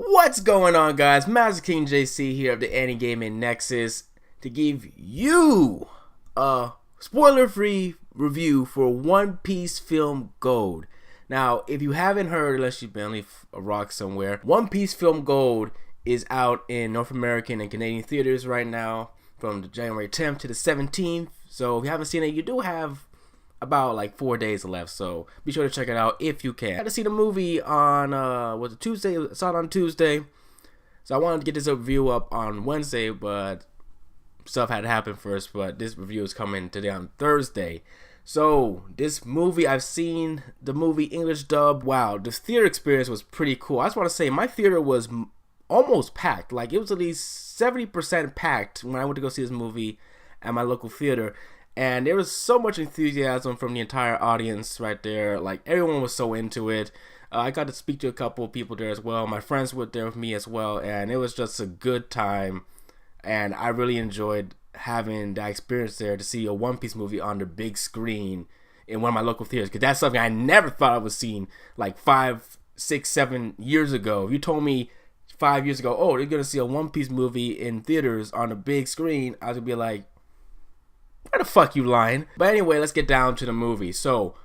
What's going on, guys? MasterKingJC here of the Gaming Nexus to give you a spoiler-free review for One Piece Film Gold. Now, if you haven't heard, unless you've been only a rock somewhere, One Piece Film Gold is out in North American and Canadian theaters right now from the January 10th to the 17th. So if you haven't seen it, you do have about like 4 days left, so be sure to check it out if you can. I had to see the movie on was it Tuesday? I saw it on Tuesday, so I wanted to get this review up on Wednesday, but stuff had to happen first. But this review is coming today on Thursday. So this movie, I've seen the movie English dub. Wow, the theater experience was pretty cool. I just want to say my theater was almost packed. Like, it was at least 70% packed when I went to go see this movie at my local theater. And there was so much enthusiasm from the entire audience right there. Like, everyone was so into it. I got to speak to a couple of people there as well. My friends were there with me as well. And it was just a good time. And I really enjoyed having that experience there to see a One Piece movie on the big screen in one of my local theaters. Because that's something I never thought I was seeing like 5, 6, 7 years ago. If you told me 5 years ago, oh, they're going to see a One Piece movie in theaters on a big screen, I was going to be like, why the fuck you lying? But anyway, let's get down to the movie. So,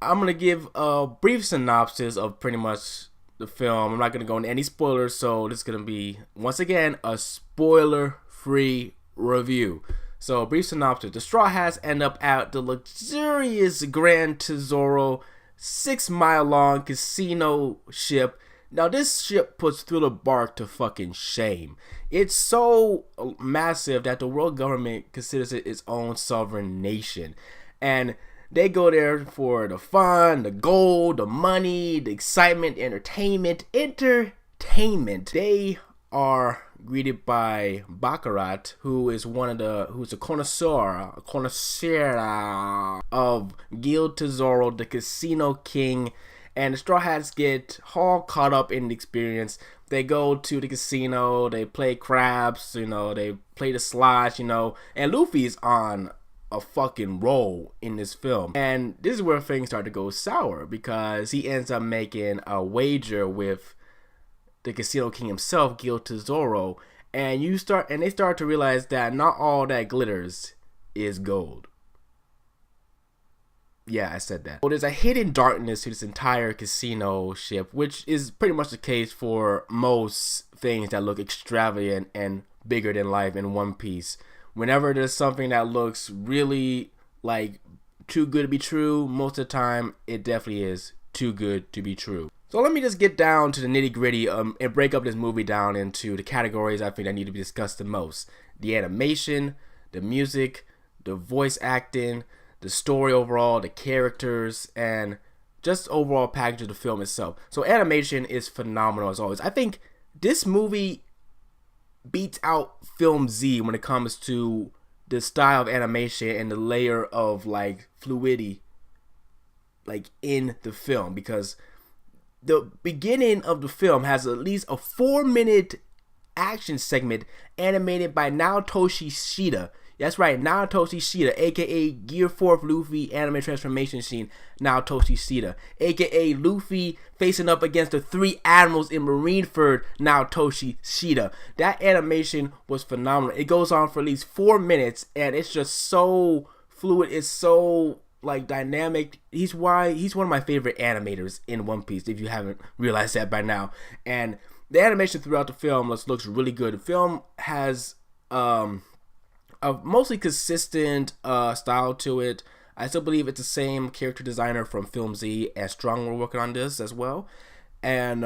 I'm going to give a brief synopsis of pretty much the film. I'm not going to go into any spoilers, so this is going to be, once again, a spoiler-free review. So, brief synopsis. The Straw Hats end up at the luxurious Grand Tesoro 6-mile-long casino ship. Now, this ship puts Thriller Bark to fucking shame. It's so massive that the world government considers it its own sovereign nation. And they go there for the fun, the gold, the money, the excitement, entertainment. They are greeted by Baccarat, who's a connoisseur of Guild Tesoro, the casino king. And the Straw Hats get all caught up in the experience. They go to the casino, they play craps, they play the slots, and Luffy's on a fucking roll in this film. And this is where things start to go sour, because he ends up making a wager with the casino king himself, Guild Tesoro, and they start to realize that not all that glitters is gold. Yeah, I said that. Well, there's a hidden darkness to this entire casino ship, which is pretty much the case for most things that look extravagant and bigger than life in One Piece. Whenever there's something that looks really like too good to be true, most of the time it definitely is too good to be true. So let me just get down to the nitty gritty and break up this movie down into the categories I think that need to be discussed the most: the animation, the music, the voice acting, the story overall, the characters, and just overall package of the film itself. So animation is phenomenal as always. I think this movie beats out Film Z when it comes to the style of animation and the layer of like fluidity like in the film, because the beginning of the film has at least a 4-minute action segment animated by Naotoshi Shida. That's right, Naotoshi Shida, aka Gear 4th Luffy anime transformation scene, Naotoshi Shida, aka Luffy facing up against the 3 admirals in Marineford, Naotoshi Shida. That animation was phenomenal. It goes on for at least 4 minutes, and it's just so fluid. It's so like dynamic. He's one of my favorite animators in One Piece, if you haven't realized that by now. And the animation throughout the film looks really good. The film has a mostly consistent style to it. I still believe it's the same character designer from Film Z, and Strong were working on this as well. And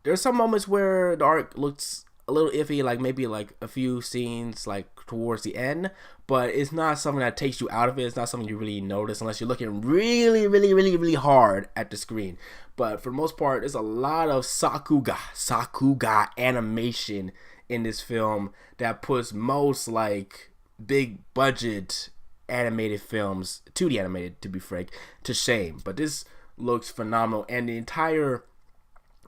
there's some moments where the art looks a little iffy, like maybe like a few scenes like towards the end, but it's not something that takes you out of it. It's not something you really notice unless you're looking really, really, really, really hard at the screen. But for the most part, there's a lot of Sakuga animation in this film that puts most like big budget animated films, 2D animated to be frank, to shame. But this looks phenomenal, and the entire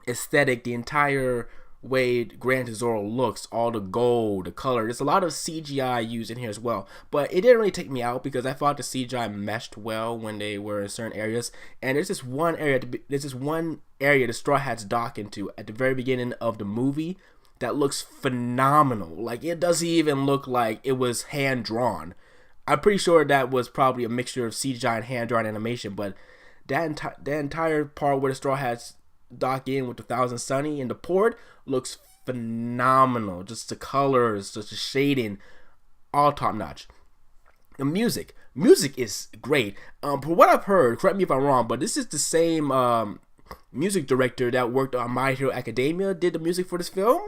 aesthetic, the entire way Gran Tesoro looks, all the gold, the color. There's a lot of CGI used in here as well, but it didn't really take me out because I thought the CGI meshed well when they were in certain areas. And there's this one area the Straw Hats dock into at the very beginning of the movie that looks phenomenal. Like, it doesn't even look like it was hand drawn. I'm pretty sure that was probably a mixture of CGI and hand drawn animation, but that entire part where the Straw Hats dock in with the Thousand Sunny and the port looks phenomenal. Just the colors, just the shading, all top notch. The music is great. For what I've heard, correct me if I'm wrong, but this is the same music director that worked on My Hero Academia did the music for this film,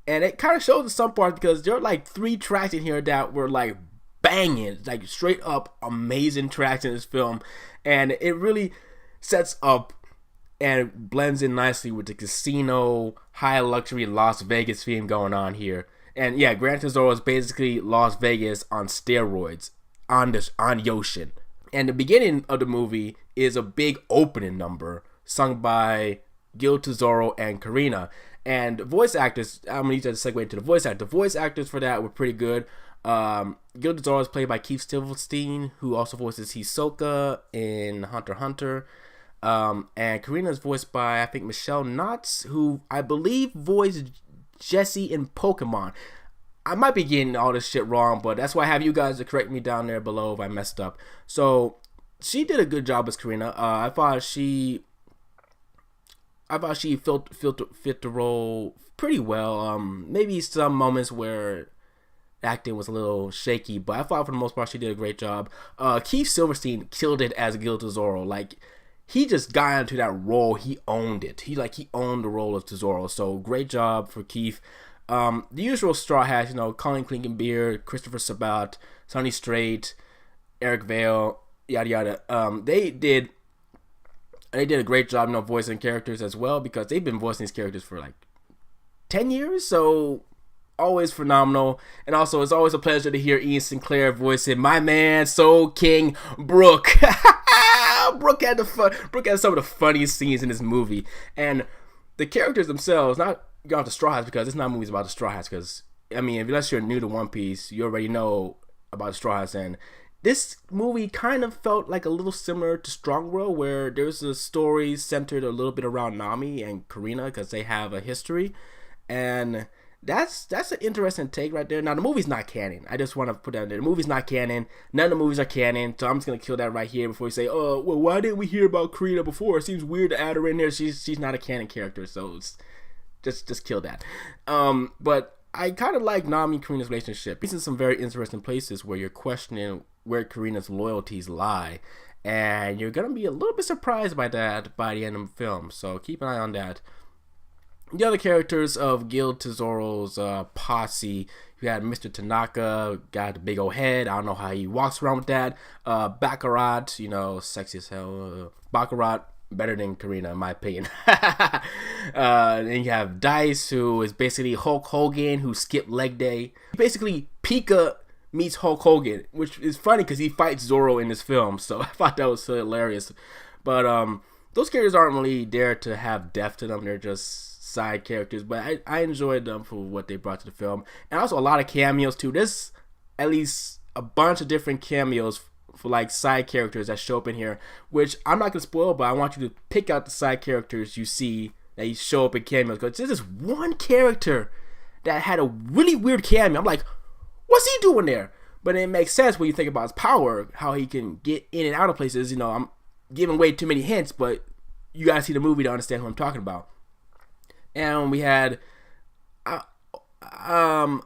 and it kind of shows in some parts because there are like 3 tracks in here that were like banging, like straight up amazing tracks in this film, and it really sets up and blends in nicely with the casino, high luxury Las Vegas theme going on here. And yeah, Gran Tesoro is basically Las Vegas on steroids on the ocean. And the beginning of the movie is a big opening number sung by Gil Tesoro and Karina. And the voice actors, I'm going to use that to segue into the voice actors. The voice actors for that were pretty good. Gil Tesoro is played by Keith Silverstein, who also voices Hisoka in Hunter x Hunter. And Karina is voiced by, I think, Michelle Knotts, who I believe voiced Jessie in Pokemon. I might be getting all this shit wrong, but that's why I have you guys to correct me down there below if I messed up. So she did a good job as Karina. I thought she fit the role pretty well. Maybe some moments where acting was a little shaky, but I thought for the most part she did a great job. Keith Silverstein killed it as Gil Tesoro. Like, he just got into that role. He owned it. He owned the role of Tesoro. So great job for Keith. The usual Straw Hats, Colin Klinkenbeard, Christopher Sabat, Sonny Strait, Eric Vale, yada yada. They did a great job, voicing characters as well, because they've been voicing these characters for like 10 years. So always phenomenal. And also, it's always a pleasure to hear Ian Sinclair voicing my man, Soul King Brook. Brook had some of the funniest scenes in this movie, and the characters themselves, not going off the Straw Hats, because it's not movies about the Straw Hats, because I mean, unless you're new to One Piece, you already know about the Straw Hats. And this movie kind of felt like a little similar to Strong World, where there's a story centered a little bit around Nami and Karina because they have a history, and that's an interesting take right there. Now, the movie's not canon. I just want to put that in there. The movie's not canon. None of the movies are canon. So I'm just going to kill that right here before you say, oh, well, why didn't we hear about Karina before? It seems weird to add her in there. She's not a canon character. So it's, just kill that. But I kind of like Nami and Karina's relationship. It's in some very interesting places where you're questioning where Karina's loyalties lie. And you're going to be a little bit surprised by that by the end of the film. So keep an eye on that. The other characters of Gil Tesoro's posse, you had Mr. Tanaka, got the big old head. I don't know how he walks around with that. Baccarat, sexy as hell. Baccarat, better than Karina, in my opinion. Then you have Dice, who is basically Hulk Hogan, who skipped leg day. Basically, Pika meets Hulk Hogan, which is funny because he fights Zoro in this film. So I thought that was hilarious. But those characters aren't really there to have depth to them. They're just side characters, but I enjoyed them for what they brought to the film. And also a lot of cameos too. There's at least a bunch of different cameos for like side characters that show up in here, which I'm not gonna spoil, but I want you to pick out the side characters you see that you show up in cameos, because there's this one character that had a really weird cameo. I'm like, what's he doing there? But it makes sense when you think about his power, how he can get in and out of places. I'm giving way too many hints, but you gotta see the movie to understand who I'm talking about. And we had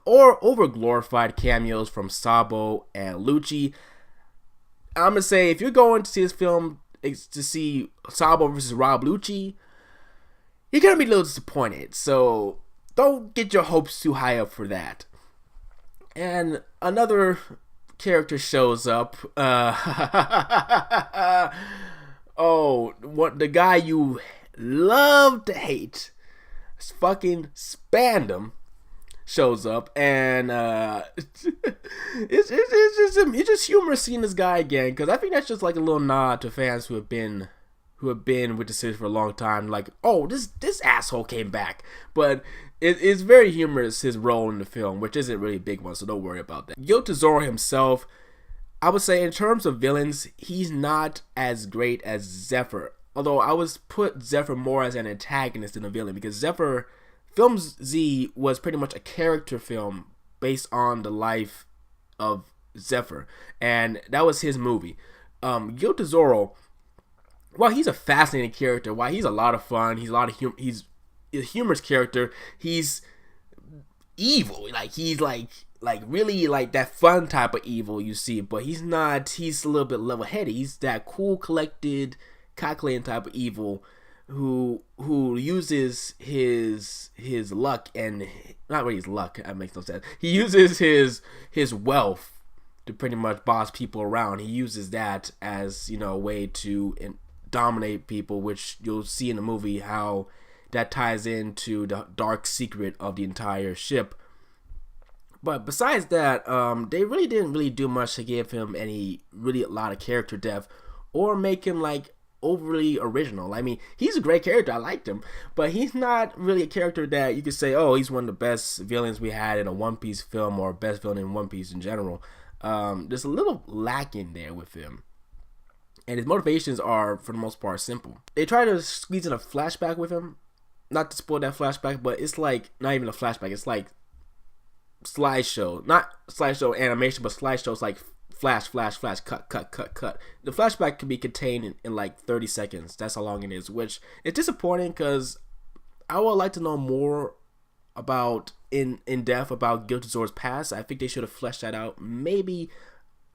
over-glorified cameos from Sabo and Lucci. I'm gonna say, if you're going to see this film to see Sabo versus Rob Lucci, you're gonna be a little disappointed. So don't get your hopes too high up for that. And another character shows up. The guy you love to hate, fucking Spandam, shows up, and it's just humorous seeing this guy again, because I think that's just like a little nod to fans who have been who have been with the series for a long time, like, oh, this asshole came back. But it's very humorous, his role in the film, which isn't really a big one, so don't worry about that. Gil Tesoro himself, I would say in terms of villains, he's not as great as Zephyr. Although I would put Zephyr more as an antagonist than a villain, because Zephyr, Film Z was pretty much a character film based on the life of Zephyr, and that was his movie. Gil Tesoro, well, he's a fascinating character. Why, he's a lot of fun. He's a humorous character. He's evil. Like, he's like really like that fun type of evil you see. But he's not. He's a little bit level-headed. He's that cool, collected, calculating type of evil who uses his luck, and not really his luck. That makes no sense. He uses his wealth to pretty much boss people around. He uses that as, a way to dominate people, which you'll see in the movie how that ties into the dark secret of the entire ship. But besides that, they really didn't do much to give him a lot of character depth or make him like overly original. I mean, he's a great character. I liked him, but he's not really a character that you could say, oh, he's one of the best villains we had in a One Piece film, or best villain in One Piece in general. There's a little lacking there with him. And his motivations are, for the most part, simple. They try to squeeze in a flashback with him. Not to spoil that flashback, but it's like, not even a flashback. It's like slideshow. Not slideshow animation, but slideshow. It's like flash, cut. The flashback can be contained in like 30 seconds. That's how long it is, which is disappointing because I would like to know more about, in depth about Gil Tesoro's past. I think they should have fleshed that out. Maybe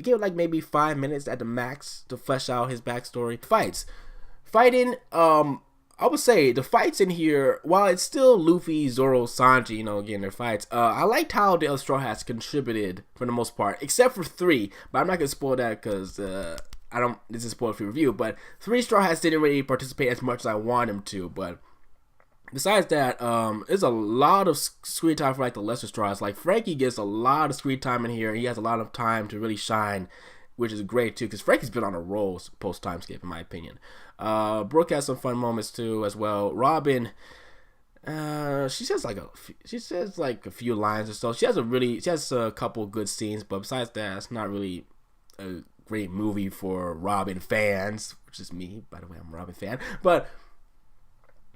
give like maybe 5 minutes at the max to flesh out his backstory. Fighting, I would say the fights in here, while it's still Luffy, Zoro, Sanji, getting their fights, I liked how the other Straw Hats contributed for the most part, except for 3, but I'm not going to spoil that because this is a spoiler-free review, but 3 Straw Hats didn't really participate as much as I want them to. But besides that, there's a lot of screen time for like the lesser Straw Hats. Like Frankie gets a lot of screen time in here. He has a lot of time to really shine, which is great too, because Frankie's been on a roll post time skip, in my opinion. Brooke has some fun moments too as well. Robin, she says like a few lines or so. She has a couple good scenes, but besides that, it's not really a great movie for Robin fans, which is me, by the way. I'm a Robin fan. But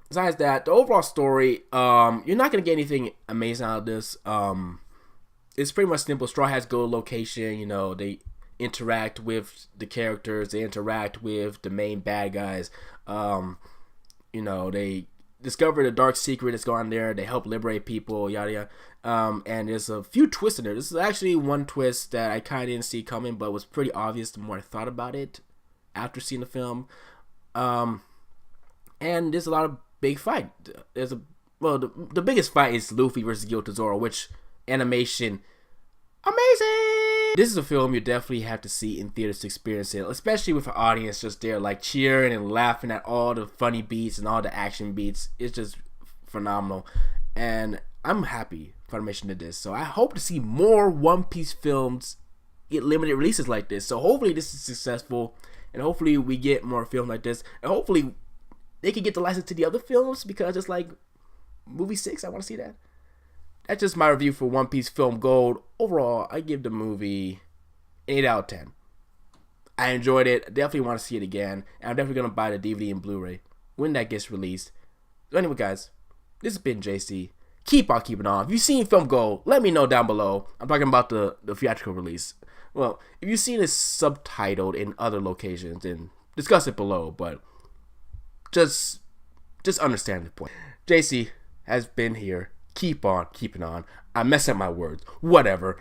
besides that, the overall story, you're not gonna get anything amazing out of this. It's pretty much simple. Straw Hats go to location. They interact with the characters, they interact with the main bad guys. They discover the dark secret that's going on there. They help liberate people, yada yada. And there's a few twists in there. This is actually one twist that I kind of didn't see coming, but was pretty obvious the more I thought about it after seeing the film. And there's a lot of big fight. The biggest fight is Luffy versus Gil Tesoro, which animation, amazing. This is a film you definitely have to see in theaters to experience it, especially with an audience just there like cheering and laughing at all the funny beats and all the action beats. It's just phenomenal, and I'm happy Funimation did this. So I hope to see more One Piece films get limited releases like this. So hopefully this is successful, and hopefully we get more films like this, and hopefully they can get the license to the other films, because it's like movie 6. I want to see that. That's just my review for One Piece Film Gold. Overall, I give the movie 8 out of 10. I enjoyed it. I definitely want to see it again. And I'm definitely going to buy the DVD and Blu-ray when that gets released. So anyway, guys, this has been JC. Keep on keeping on. If you've seen Film Gold, let me know down below. I'm talking about the theatrical release. Well, if you've seen it subtitled in other locations, then discuss it below. But just understand the point. JC has been here. Keep on keeping on. I mess up my words. Whatever.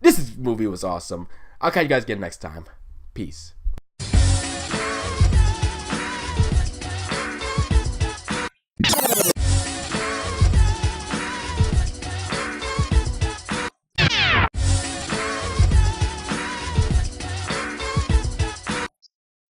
This movie was awesome. I'll catch you guys again next time. Peace.